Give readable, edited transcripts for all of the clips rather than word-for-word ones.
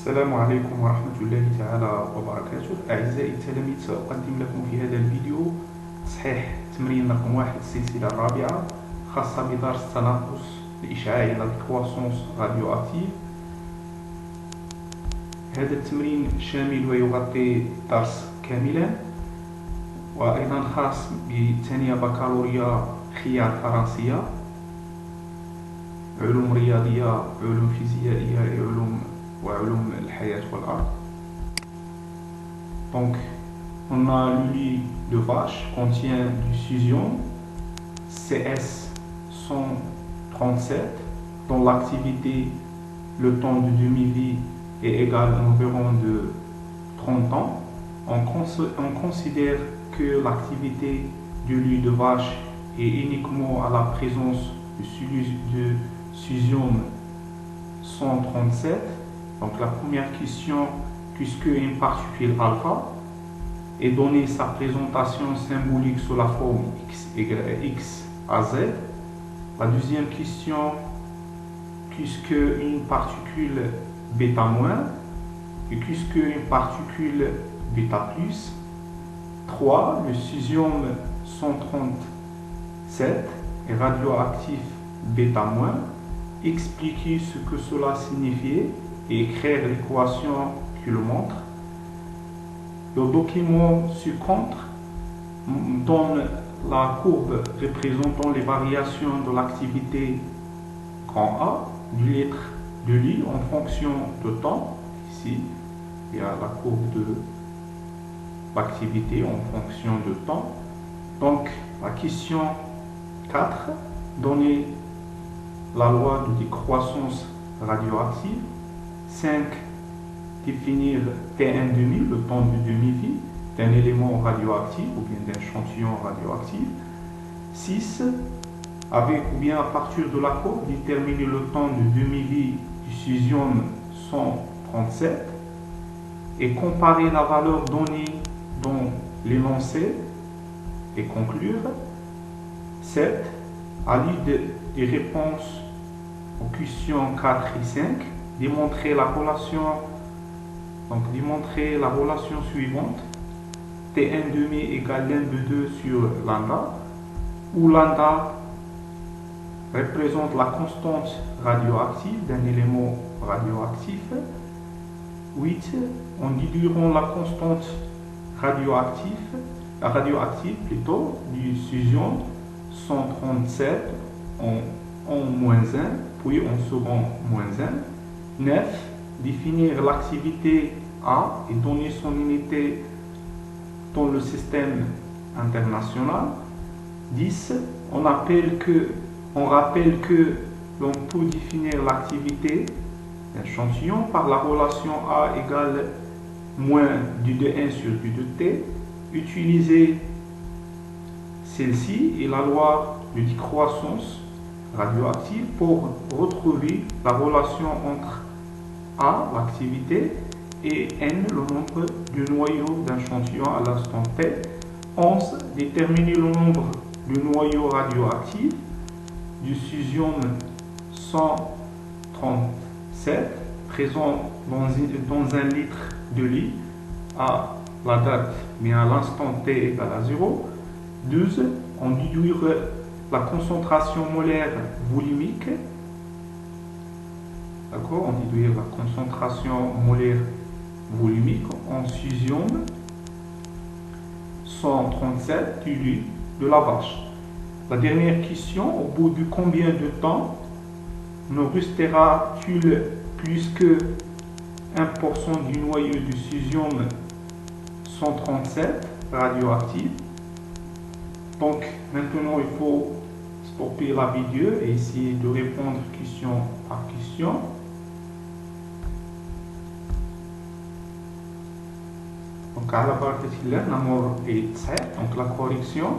السلام عليكم ورحمة الله تعالى وبركاته. أعزائي التلاميذ، سأقدم لكم في هذا الفيديو تصحيح تمرين رقم 1 السلسلة الرابعة خاصة بدرس تناقص الإشعاعي لا ديكرواسونس راديو أكتيف. هذا التمرين شامل ويغطي الدرس كاملا، وأيضا خاص بالثانية بكالوريا خيار فرنسية، علوم رياضية، علوم فيزيائية، علوم الحياة والأرض. Donc, on a le lit de vache contient du fusion CS137 dont l'activité, le temps de demi-vie est égal à environ de 30 ans. On considère que l'activité du lit de vache est uniquement à la présence de fusion 137. Donc la première question, puisque une particule alpha est donnée sa présentation symbolique sous la forme x à z. La deuxième question, puisque une particule bêta moins et puisque une particule bêta plus. 3. Le césium 137 est radioactif bêta moins. Expliquer ce que cela signifiait et écrire l'équation qui le montre. Le document ci-contre donne la courbe représentant les variations de l'activité grand A du litre de lit en fonction de temps. Ici, il y a la courbe de l'activité en fonction de temps. Donc, la question 4, donner la loi de décroissance radioactive. 5. Définir T1 demi, le temps de demi-vie d'un élément radioactif ou bien d'un échantillon radioactif. 6. Avec ou bien à partir de la courbe, déterminer le temps de demi-vie du césium 137 et comparer la valeur donnée dans l'énoncé et conclure. 7. À l'aide des réponses aux questions 4 et 5, démontrer la relation suivante. T1 demi égale λ2 sur lambda, où lambda représente la constante radioactive d'un élément radioactif. 8. En déduiront la constante radioactive du fusion 137 en moins 1, puis en second moins 1. 9. Définir l'activité A et donner son unité dans le système international. 10. On rappelle que l'on peut définir l'activité d'un échantillon par la relation A égale moins du d1 sur du d-t. Utiliser celle-ci et la loi de décroissance radioactive pour retrouver la relation entre A, l'activité, et N, le nombre du noyau d'un échantillon à l'instant T. 11. Déterminer le nombre de noyaux radioactifs du césium 137 présent dans un litre de lit à la date, mais à l'instant T égale à 0. 12. On déduire la concentration molaire volumique. D'accord, on déduire la concentration molaire volumique en césium 137 du lit de la vache. La dernière question, au bout de combien de temps ne restera-t-il plus que 1% du noyau du césium 137 radioactif? Donc maintenant il faut stopper la vidéo et essayer de répondre question par question. Donc à la partie donc la correction.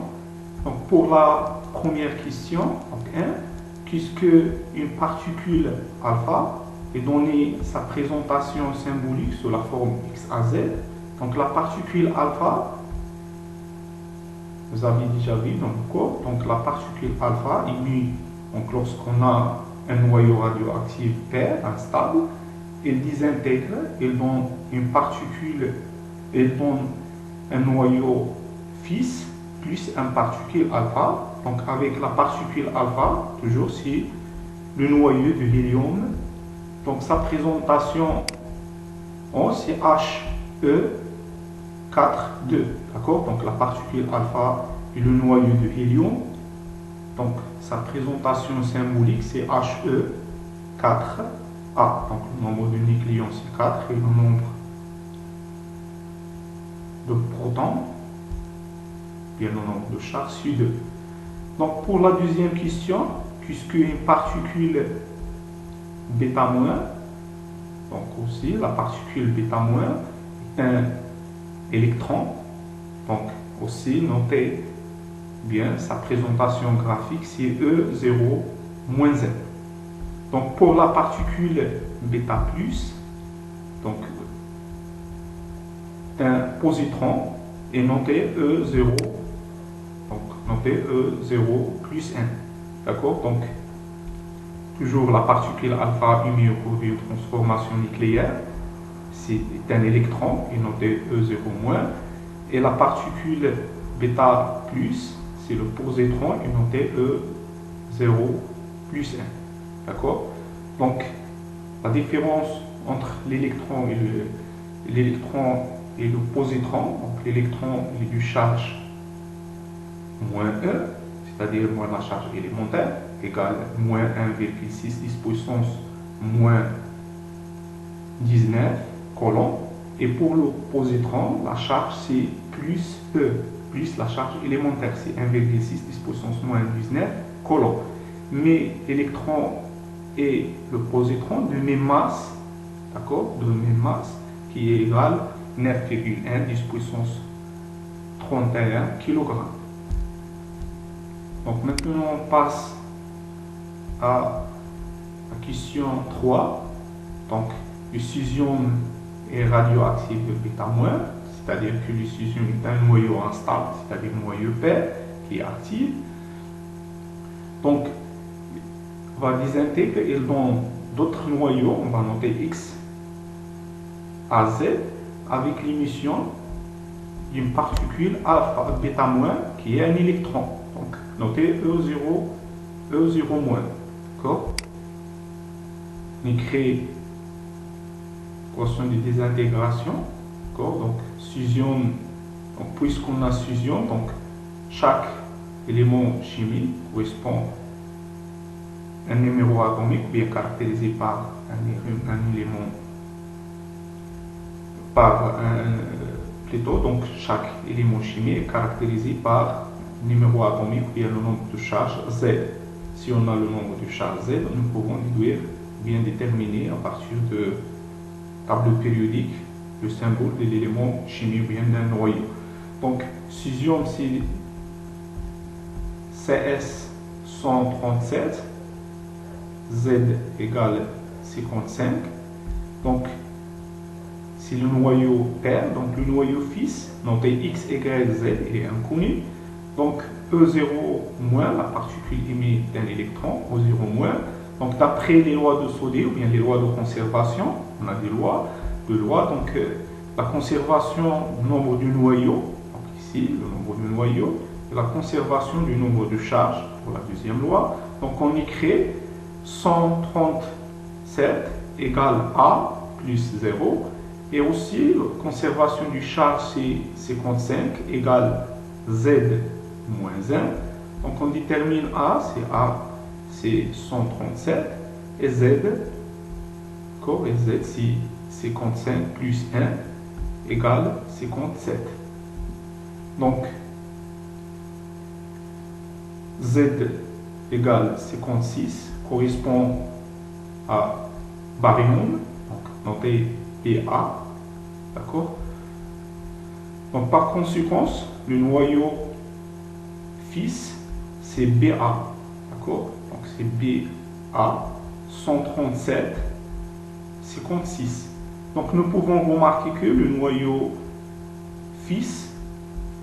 Donc pour la première question, donc 1, puisque une particule alpha est donnée sa présentation symbolique sous la forme x à z, donc la particule alpha, vous avez déjà vu dans le cours, donc la particule alpha émise donc lorsqu'on a un noyau radioactif pair, instable, il désintègre, il donne une particule, il donne un noyau fils plus un particule alpha. Donc avec la particule alpha, toujours c'est le noyau de l'hélium. Donc sa présentation c'est He4,2. D'accord? Donc la particule alpha est le noyau de hélium. Donc sa présentation symbolique c'est He4A. Donc le nombre de nucléons c'est 4 et le nombre de protons, bien le nombre de charges c'est 2. Donc pour la deuxième question, puisque une particule bêta-, donc aussi la particule bêta- est un électron, donc aussi notez bien sa présentation graphique c'est E0-N. Donc pour la particule bêta+, donc un positron est noté E0, donc noté E0 plus 1. D'accord? Donc toujours la particule alpha émise au cours d'une transformation nucléaire, c'est un électron est noté E0-, et la particule bêta+, c'est le positron est noté E0 plus 1. D'accord? Donc, la différence entre l'électron et le positron, donc l'électron est du charge -1, c'est-à-dire moins la charge élémentaire, égale -1,6 10 puissance -19 coulomb. Et pour le positron, la charge c'est plus E, plus la charge élémentaire, c'est 1,6 10 puissance -19 coulomb. Mais l'électron et le positron de même masse, d'accord, de même masse, qui est égale 9,1 10 puissance 31 kg. Donc maintenant on passe à la question 3. Donc le cesium est radioactif de bêta-, c'est-à-dire que le cesium est un noyau instable, c'est-à-dire un noyau pair qui est actif. Donc on va désintégrer et dans d'autres noyaux, on va noter X à Z avec l'émission d'une particule alpha bêta- qui est un électron. Donc notez E0, E0-. D'accord? On crée équation de désintégration. D'accord? Donc fusion, donc puisqu'on a fusion, donc chaque élément chimique correspond un numéro atomique bien caractérisé par un élément, plutôt, donc chaque élément chimique est caractérisé par un numéro atomique bien le nombre de charges Z. Si on a le nombre de charges Z, nous pouvons déduire, bien déterminer à partir de tableau périodique le symbole de l'élément chimique bien d'un noyau. Donc fusion c'est CS137, Z égale 55. Donc, c'est le noyau pair, donc le noyau fils, noté X, Y, Z, il est inconnu. Donc, E0-, la particule émise d'un électron, E0-. Donc, d'après les lois de Sodé ou bien les lois de conservation, on a des lois, donc la conservation du nombre du noyau, donc ici, le nombre du noyau, et la conservation du nombre de charges pour la deuxième loi. Donc, on écrit 137 égale A plus 0. Et aussi, la conservation du charge, c'est 55 égale Z moins 1. Donc, on détermine A, c'est 137. Et Z, d'accord, et Z, c'est 55 plus 1 égale 57. Donc, Z égale 56 correspond à baryon, donc noté BA, d'accord? Donc par conséquent, le noyau fils c'est BA, d'accord? Donc c'est BA 137 56. Donc nous pouvons remarquer que le noyau fils,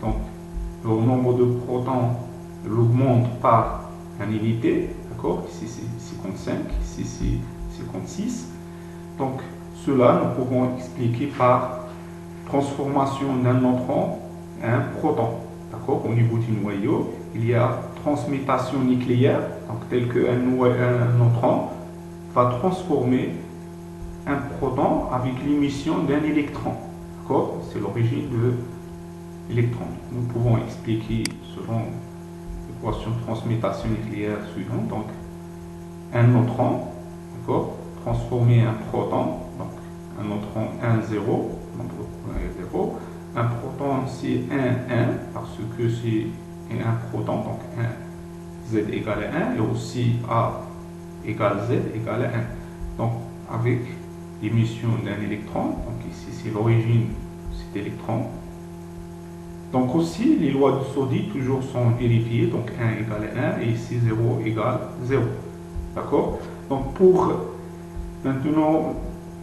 donc le nombre de protons l'augmente par une unité, d'accord? Ici c'est 55, ici c'est 56. Donc cela nous pouvons expliquer par transformation d'un neutron en un proton. D'accord? Au niveau du noyau, il y a transmutation nucléaire, donc tel qu'un neutron va transformer un proton avec l'émission d'un électron. D'accord? C'est l'origine de l'électron. Nous pouvons expliquer selon l'équation de transmutation nucléaire suivante. Donc, un neutron, d'accord, transformer un proton, donc un neutron 1, 0, nombre 0. Un proton c'est 1, 1, parce que c'est un proton, donc 1, Z égale à 1, et aussi A égale Z égale à 1. Donc, avec l'émission d'un électron, donc ici c'est l'origine de cet électron. Donc aussi, les lois de Soddy toujours sont vérifiées, donc 1 égale à 1, et ici 0 égale 0. D'accord? Donc pour maintenant,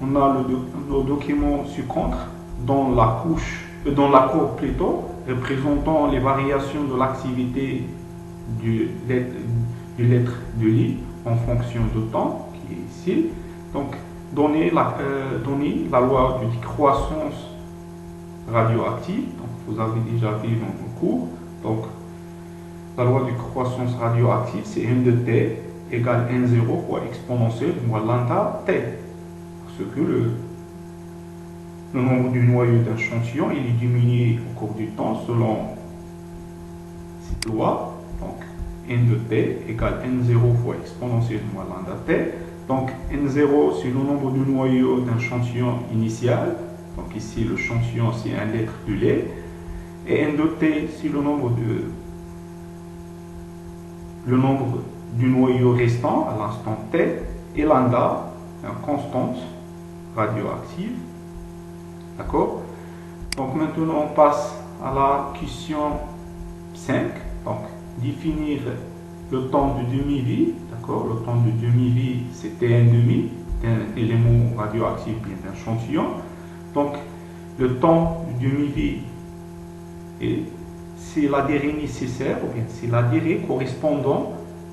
on a le document ci-contre dans la courbe plutôt, représentant les variations de l'activité du lettre de Lie en fonction du temps, qui est ici. Donc, donner la loi de décroissance radioactive. Donc, vous avez déjà vu dans le cours. Donc, la loi de croissance radioactive, c'est n de t égale n0 fois exponentielle moins lambda t. Parce que le nombre du noyau d'un échantillon, il est diminué au cours du temps selon cette loi. Donc, n de t égale n0 fois exponentielle moins lambda t. Donc, n0, c'est le nombre du noyau d'un échantillon initial. Donc, ici, l'échantillon, c'est un litre de lait. Et n de t, c'est le nombre du noyau restant à l'instant t. Et lambda, une constante radioactive. D'accord? Donc, maintenant, on passe à la question 5. Donc, définir le temps de demi-vie. D'accord? Le temps de demi-vie, c'est T1,5, d'un élément radioactif bien d'un échantillon. Donc, le temps de demi-vie, c'est la durée nécessaire, ou bien c'est la durée correspondant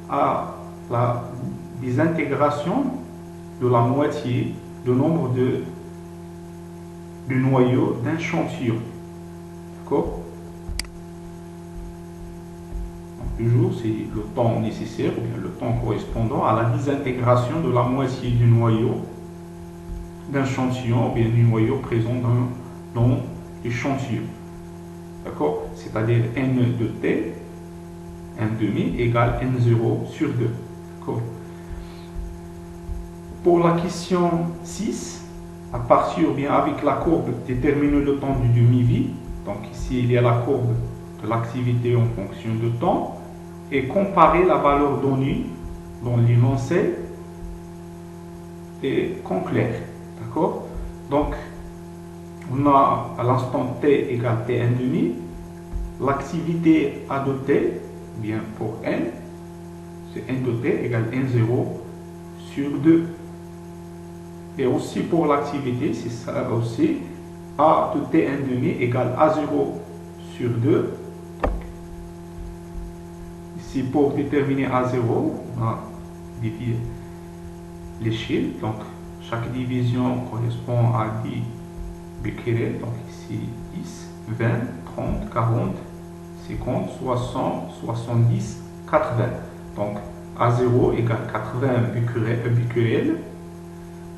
à la désintégration de la moitié du nombre du noyau d'un échantillon. D'accord? Toujours, c'est le temps nécessaire, ou bien le temps correspondant à la désintégration de la moitié du noyau d'un échantillon, ou bien du noyau présent dans l'échantillon. D'accord? C'est-à-dire n de t, n,5 égale n0 sur 2. D'accord? Pour la question 6, à partir, ou bien avec la courbe, déterminer le temps du demi-vie. Donc ici, il y a la courbe de l'activité en fonction de temps, et comparer la valeur donnée dans l'énoncé et conclure. D'accord? Donc, on a à l'instant t égale t1,5, l'activité A de t, bien pour n, c'est n de t égale n0 sur 2. Et aussi pour l'activité, c'est ça aussi, A de t1,5 égale A0 sur 2. Ici, pour déterminer A0, on a divisé l'échelle. Donc, chaque division correspond à 10 becquerels. Donc, ici, 10, 20, 30, 40, 50, 60, 70, 80. Donc, A0 égale 80 becquerels.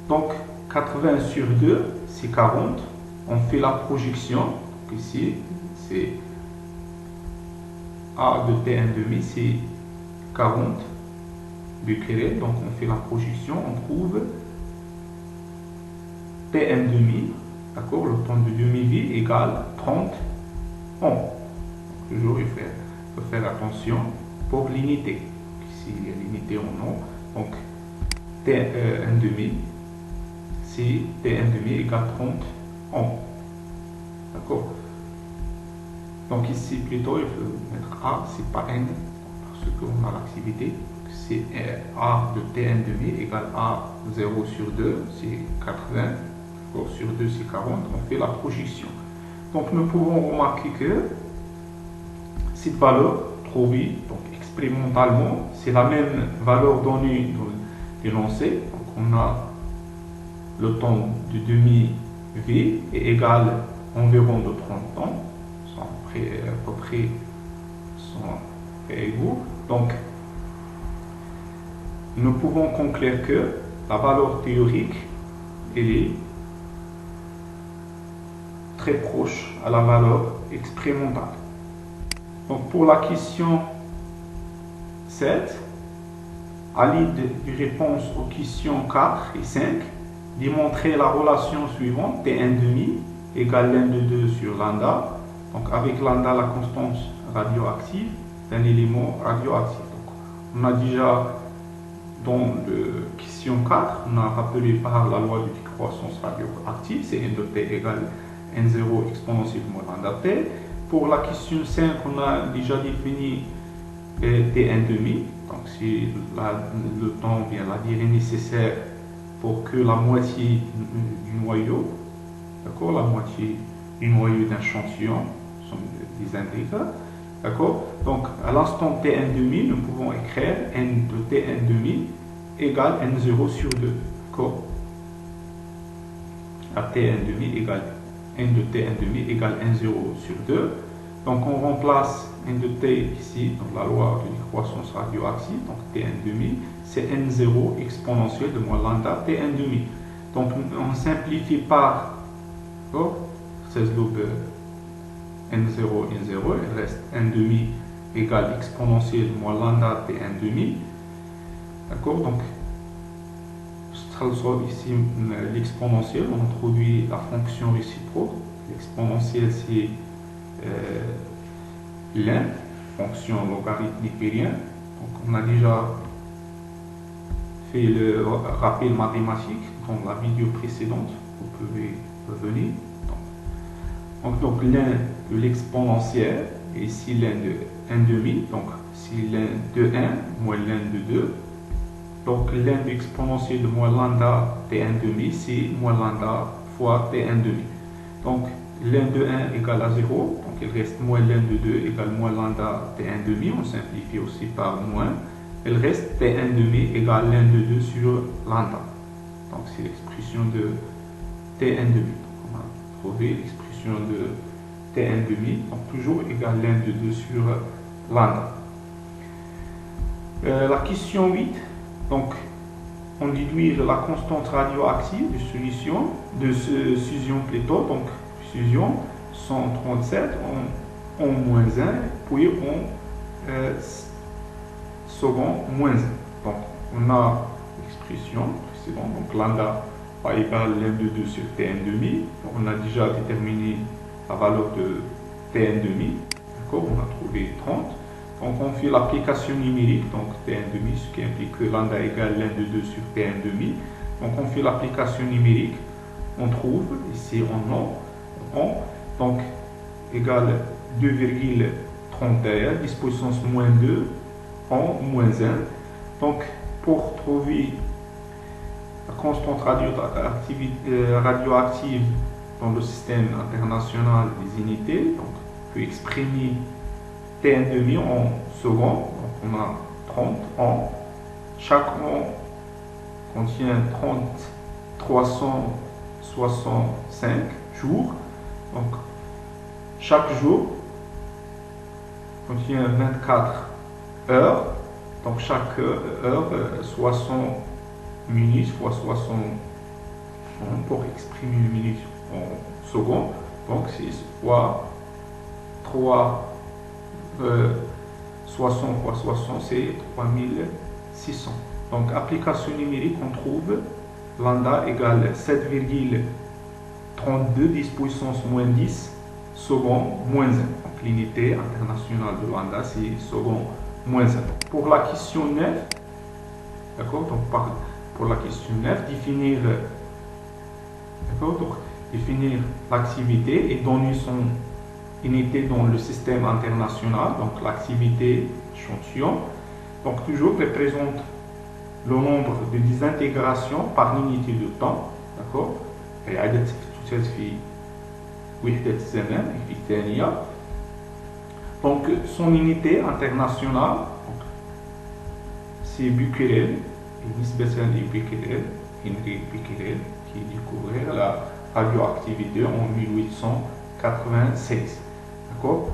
Donc, 80 sur 2, c'est 40. On fait la projection. Donc, ici, c'est A de t1,5, c'est 40 becquerels. Donc, on fait la projection. On trouve t1,5, d'accord, le temps de demi-vie égale 30 ohms. Toujours, il faut faire attention pour l'unité. Ici, il y a l'unité en ohms. Donc, t1,5, c'est t1,5 égale 30 ohms. D'accord? Donc ici, plutôt, il faut mettre A, c'est pas N, parce qu'on a l'activité. C'est A de t1,5 égale A0 sur 2, c'est 80. Sur 2, c'est 40. On fait la projection. Donc, nous pouvons remarquer que cette valeur trouvée donc, expérimentalement, c'est la même valeur donnée dans l'énoncé. Donc, on a le temps de demi-vie est égal environ de 30 ans, à peu près sont égaux. Donc, nous pouvons conclure que la valeur théorique elle est très proche à la valeur expérimentale. Donc, pour la question 7, à l'aide des réponses aux questions 4 et 5, démontrer la relation suivante, T1 demi égale lambda 2 sur lambda. Donc avec lambda, la constante radioactive d'un élément radioactif. Donc, on a déjà dans la question 4, on a rappelé par la loi de décroissance radioactive, c'est n de t égale n0 exponentielle moins lambda t. Pour la question 5, on a déjà défini T1 demi. Donc c'est le temps, bien la durée nécessaire pour que la moitié du noyau, d'accord, la moitié du noyau d'un échantillon sont des intégres, d'accord. Donc à l'instant T1 demi, nous pouvons écrire n de T1 demi égale n0 sur 2, d'accord. À T1 demi égale n de T1 demi égale n0 sur 2. Donc on remplace n de t ici dans la loi de décroissance radioactive, donc T1 demi, c'est n0 exponentielle de moins lambda T1 demi. Donc on simplifie par 16 lobe n0, n0, il reste n demi égale exponentielle de moins lambda T1 demi. D'accord, donc ici l'exponentielle, on introduit la fonction réciproque. L'exponentielle c'est l'un, fonction logarithmique périen. Donc on a déjà fait le rappel mathématique dans la vidéo précédente, vous pouvez revenir. Donc l'un de l'exponentielle et ici l'un de 1 demi, donc si l'un de 1 moins l'un de 2. Donc l'un de exponentielle de moins lambda T1 demi, c'est moins lambda fois T1 demi. Donc l'un de 1 égale à 0, donc il reste moins l'un de 2 égale moins lambda T1 demi, on simplifie aussi par moins. Il reste T1 demi égale l'un de 2 sur lambda. Donc c'est l'expression de T1 demi. On a trouvé l'expression de T1 demi, donc toujours égale l'un de 2 sur lambda. La question 8. Donc, on déduit la constante radioactive de solution, de fusion plutôt, donc fusion 137 en moins 1, puis en second moins 1. Donc, on a l'expression précédente, donc lambda va égal l'un de 2 sur T1 demi. Donc, on a déjà déterminé la valeur de T1 demi, d'accord, on a trouvé 30. Donc on fait l'application numérique, donc T1 demi, ce qui implique que lambda égale l'un de 2 sur T1 demi. Donc on fait l'application numérique, on trouve ici donc égale 2,31, 10 puissance moins 2 en moins 1. Donc pour trouver la constante radioactive dans le système international des unités, donc on peut exprimer T1 demi en secondes, donc on a 30 ans. Chaque an contient 365 jours. Donc chaque jour contient 24 heures. Donc chaque heure 60 minutes fois 60 pour exprimer une minute en secondes. Donc c'est fois 3. 60 fois 60, c'est 3600. Donc, application numérique, on trouve lambda égale 7,32 10 puissance moins 10 secondes moins 1. Donc, l'unité internationale de lambda, c'est secondes moins 1. Pour la question 9, d'accord, donc pour la question 9, définir l'activité et donner son unité dans le système international, donc l'activité échantillon. Donc toujours représente le nombre de désintégrations par unité de temps, d'accord. Et عدد تساوي وحدة الزمان في الثانية. Donc son unité internationale, c'est Becquerel, et نسبة لبيكريل, Henri Becquerel, qui découvrirent la radioactivité en 1896. D'accord?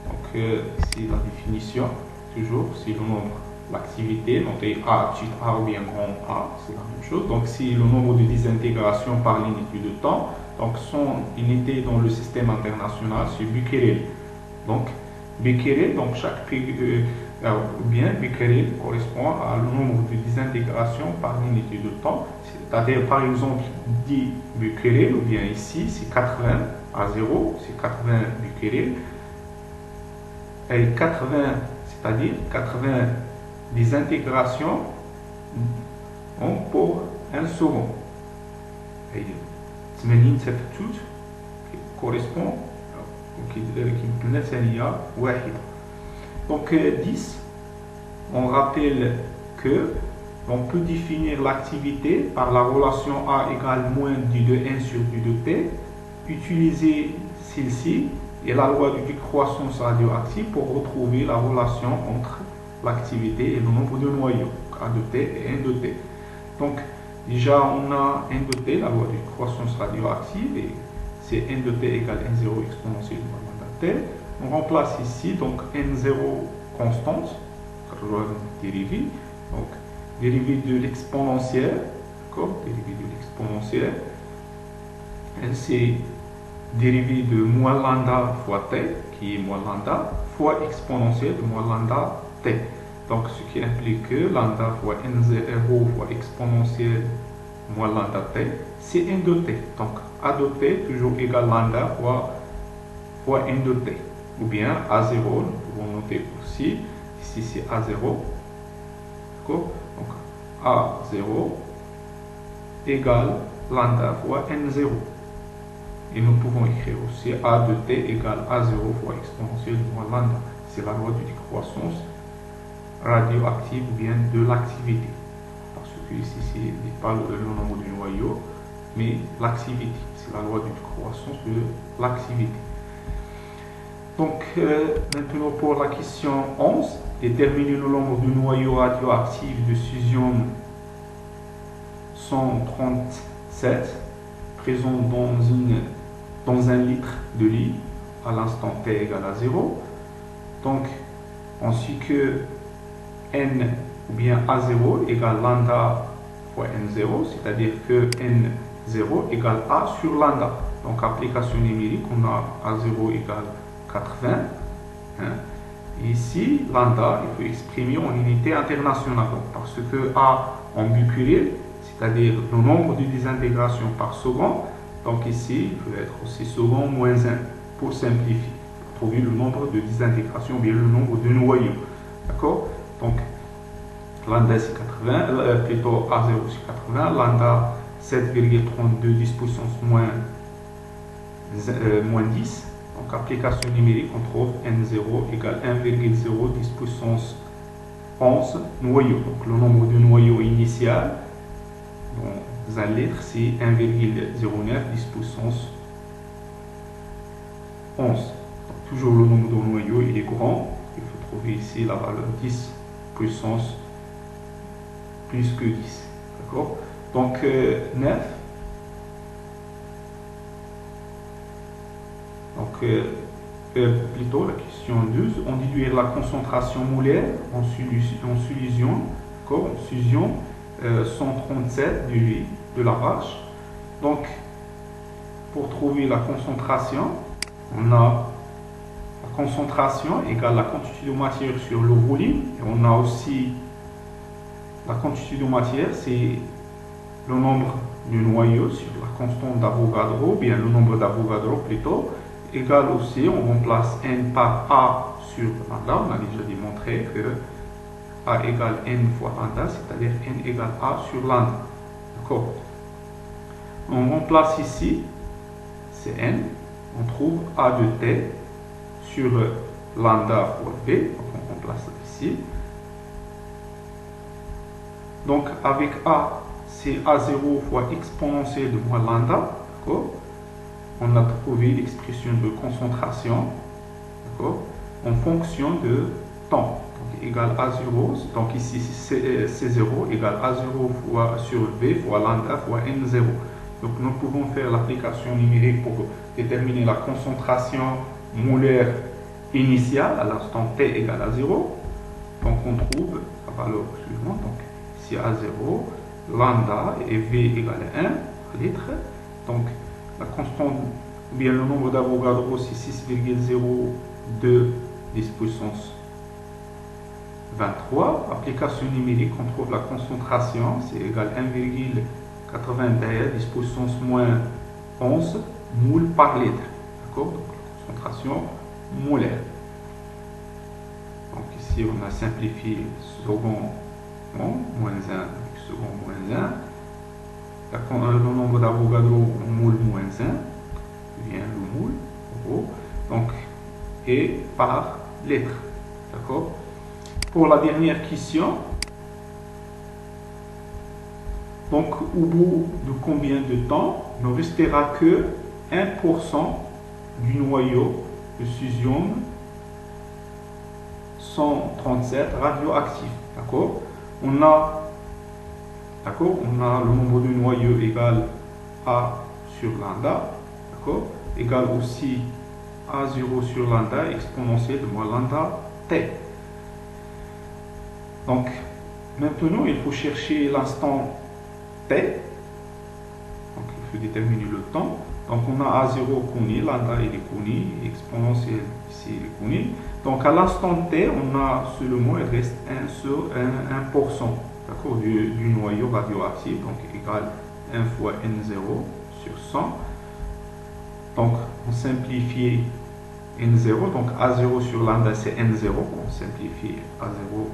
Donc ici la définition, toujours, si le nombre, l'activité, notée A, petit a ou bien grand A, c'est la même chose. Donc si le nombre de désintégrations par l'unité de temps, donc son unité dans le système international, c'est becquerel. Donc becquerel, donc chaque becquerel correspond à le nombre de désintégrations par l'unité de temps. C'est-à-dire par exemple 10 becquerel, ou bien ici c'est 80 à 0, c'est 80 becquerel. Et 80, c'est-à-dire 80 désintégrations pour un second. Et 80 septut correspond donc 10, on rappelle que on peut définir l'activité par la relation A égale moins du de 1 sur du de T, utiliser celle-ci et la loi de décroissance radioactive pour retrouver la relation entre l'activité et le nombre de noyaux, A de T et N de T. Donc déjà on a N de T, la loi de décroissance radioactive, et c'est N de T égale N0 exponentielle de lambda T. On remplace ici donc N0 constante, dérivée, donc dérivée de l'exponentielle, d'accord, dérivée de l'exponentielle, elle c'est dérivée de moins lambda fois T, qui est moins lambda, fois exponentielle de moins lambda T. Donc ce qui implique que lambda fois N0 fois exponentielle moins lambda T, c'est N de T. Donc A de T toujours égal lambda fois N de T. Ou bien A0, nous pouvons noter aussi, ici c'est A0. Donc A0 égale lambda fois N0. Et nous pouvons écrire aussi A de T égale A0 fois exponentielle de moins lambda. C'est la loi de décroissance radioactive ou bien de l'activité. Parce que ici, ce n'est pas le nombre du noyau, mais l'activité. C'est la loi de décroissance de l'activité. Donc, maintenant pour la question 11, déterminer le nombre de noyaux radioactifs de césium 137 présents dans un litre de litre à l'instant T égale à 0. Donc, ainsi que N ou bien A0 égale lambda fois N0, c'est-à-dire que N0 égale A sur lambda. Donc, application numérique, on a A0 égale 80. Ici, lambda, il faut exprimer en unité internationale. Donc, parce que A en becquerel, c'est-à-dire le nombre de désintégrations par seconde. Donc ici, il peut être aussi second moins 1 pour simplifier, pour trouver le nombre de désintégrations ou bien le nombre de noyaux. D'accord? Donc, lambda c'est 80, plutôt A0 c'est 80, lambda 7,32 10 puissance moins 10. Donc, application numérique, on trouve N0 égale 1,0 10 puissance 11 noyaux. Donc, le nombre de noyaux initial dans un litre, c'est 1,09 10 puissance 11. Donc, toujours le nombre de noyaux, il est grand. Il faut trouver ici la valeur 10 puissance plus que 10. D'accord? Donc, 9. Donc, plutôt la question 12, on déduire la concentration molaire en solution, en fusion 137 de la vache. Donc, pour trouver la concentration, on a la concentration égale la quantité de matière sur le volume. Et on a aussi la quantité de matière, c'est le nombre de noyaux sur la constante d'Avogadro, bien le nombre d'Avogadro plutôt, égale aussi, on remplace n par A sur lambda. On a déjà démontré que A égale n fois lambda, c'est-à-dire n égale A sur lambda. D'accord? On remplace ici, c'est n, on trouve A de T sur lambda fois B, donc on remplace ici. Donc avec A, c'est A0 fois exponentielle de moins lambda, d'accord? On a trouvé l'expression de concentration, d'accord, en fonction de temps. Donc égale A0, donc ici c'est 0 égale A0 fois sur V fois lambda fois N0. Donc nous pouvons faire l'application numérique pour déterminer la concentration molaire initiale à l'instant t égale à 0. Donc on trouve la valeur suivante. Donc ici à 0, lambda et V égale à 1 litre. Donc la constante, ou bien le nombre d'Avogadro, c'est 6,02 10 puissance 23. Application numérique, on trouve la concentration, c'est égal à 1,81 10 puissance moins 11 moules par litre. D'accord? Donc la concentration molaire. Donc ici on a simplifié second moins 1 avec second moins 1. Le nombre d'Avogadro moule moins 1 vient le moule donc et par litre. D'accord? Pour la dernière question, donc au bout de combien de temps ne restera que 1% du noyau de césium 137 radioactif. D'accord? On a le nombre de noyaux égal A sur lambda, d'accord, égal aussi A0 sur lambda exponentielle de moins lambda T. Donc, maintenant, il faut chercher l'instant T. Donc, il faut déterminer le temps. Donc, on a A0 connu, lambda il est connu, exponentielle ici il est connu. Donc, à l'instant T, on a seulement, il reste 1 sur 1%. D'accord, du noyau radioactif, donc égal 1 fois N0 sur 100. Donc on simplifie N0, donc A0 sur lambda c'est N0, on simplifie A0,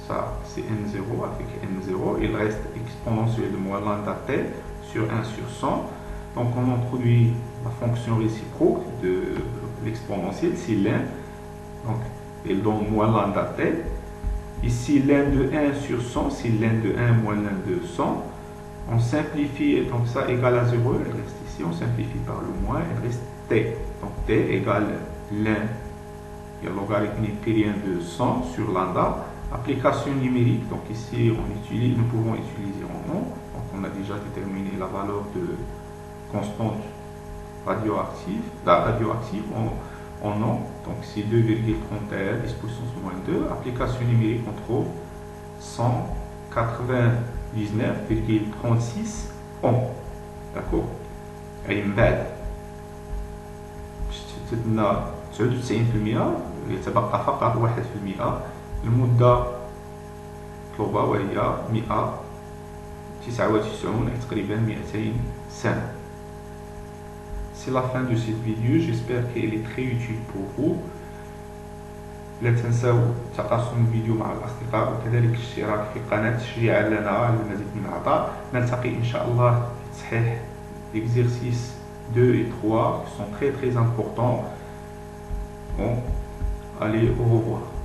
ça c'est N0 avec N0, il reste exponentielle de moins lambda T sur 1 sur 100. Donc on introduit la fonction réciproque de l'exponentielle, c'est l'un, donc elle donne moins lambda T. Ici, l'un de 1 sur 100, c'est l'un de 1 moins l'un de 100. On simplifie, donc ça égale à 0, il reste ici, on simplifie par le moins, il reste t. Donc t égale l'un, il y a logarithmique périen de 100 sur lambda. Application numérique, donc ici nous pouvons utiliser en nom. Donc on a déjà déterminé la valeur de constante radioactive en nom, donc c'est 2,31 10 puissance moins 2. Application numérique, on trouve 199,36 ohms. D'accord? أي من بعد شتنا 99% يتبقى فقط 1% المدة مطلوبة وهي 199 تقريبا 200 سنة. C'est la fin de cette vidéo, j'espère qu'elle est très utile pour vous. لا تنسوا تقاسم الفيديو مع الأصدقاء وكذلك الاشتراك في القناة تشجيعا لنا للمزيد من العطاء. نلتقي إن شاء الله في تصحيح l'exercice 2 et 3 qui sont très importants. Bon, allez, au revoir.